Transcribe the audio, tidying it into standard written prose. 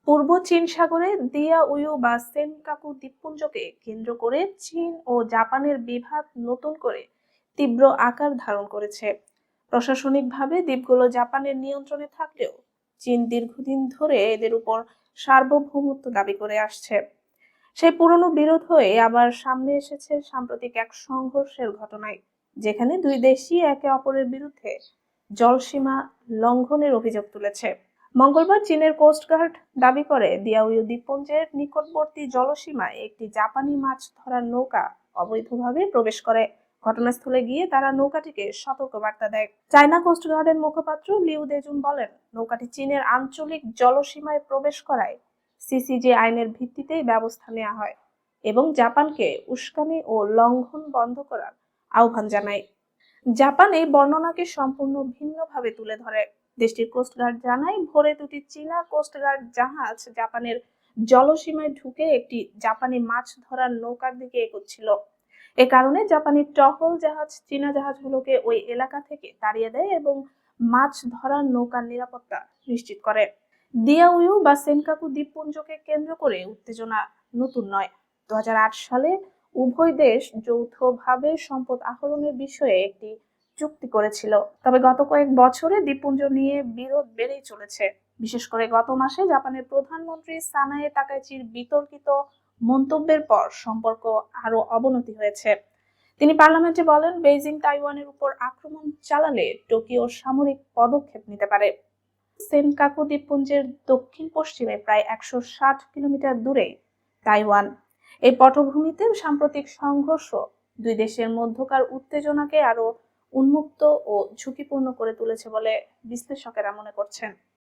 পূর্ব চীন সাগরে দিয়াওয়ু বা সেনকাকু দ্বীপপুঞ্জকে কেন্দ্র করে চীন ও জাপানের বিবাদ নতুন করে তীব্র আকার ধারণ করেছে। প্রশাসনিকভাবে দ্বীপগুলো জাপানের নিয়ন্ত্রণে থাকলেও চীন দীর্ঘদিন ধরে এদের উপর সার্বভৌমত্ব দাবি করে আসছে। সেই পুরনো বিরোধ হয়ে আবার সামনে এসেছে সাম্প্রতিক এক সংঘর্ষের ঘটনায়, যেখানে দুই দেশই একে অপরের বিরুদ্ধে জলসীমা লঙ্ঘনের অভিযোগ তুলেছে। মঙ্গলবার চীনের কোস্টগার্ড দাবি করে দিয়াওয়ু দ্বীপপুঞ্জের নিকটবর্তী জলসীমায় একটি জাপানি মাছ ধরার নৌকা অবৈধভাবে প্রবেশ করে। ঘটনাস্থলে গিয়ে তারা নৌকাটিকে সতর্কবার্তা দেয়। চায়না কোস্টগার্ডের মুখপাত্র লিউ দেজুন বলেন, নৌকাটি চীনের আঞ্চলিক জলসীমায় প্রবেশ করায় সিসিজে আইনের ভিত্তিতেই ব্যবস্থা নেওয়া হয় এবং জাপানকে উস্কানি ও লঙ্ঘন বন্ধ করার আহ্বান জানায়। জাপান এই বর্ণনাকে সম্পূর্ণ ভিন্নভাবে তুলে ধরে। দেশটির কোস্টগার্ড জানায়, ভোরে দুটি চীনা কোস্টগার্ড জাহাজ জাপানের জলসীমায় ঢুকে একটি জাপানি মাছ ধরার নৌকার দিকে এগোচ্ছিল। এ কারণে জাপানি টহল জাহাজ চীনা জাহাজগুলোকে ওই এলাকা থেকে তাড়িয়ে দেয় এবং মাছ ধরার নৌকার নিরাপত্তা নিশ্চিত করে। দিয়াওয়ু বা সেনকাকু দ্বীপপুঞ্জকে কেন্দ্র করে উত্তেজনা নতুন নয়। 2008 সালে উভয় দেশ যৌথভাবে সম্পদ আহরণের বিষয়ে একটি চুক্তি করেছিল। তবে গত কয়েক বছরে দ্বীপপুঞ্জ নিয়ে বিরোধ বেড়েই চলেছে। বিশেষ করে গত মাসে জাপানের প্রধানমন্ত্রী সানায়ে তাকাইচির বিতর্কিত মন্তব্যের পর সম্পর্ক আরো অবনতি হয়েছে। তিনি পার্লামেন্টে বলেন, বেইজিং তাইওয়ানের উপর আক্রমণ চালালে টোকিও সামরিক পদক্ষেপ নিতে পারে। সেনকাকু দ্বীপপুঞ্জের দক্ষিণ পশ্চিমে প্রায় 160 কিলোমিটার দূরে তাইওয়ান। এই পটভূমিতে সাম্প্রতিক সংঘর্ষ দুই দেশের মধ্যকার উত্তেজনাকে আরো উন্মুক্ত ও ঝুঁকিপূর্ণ করে তুলেছে বলে বিশ্লেষকেরা মনে করছেন।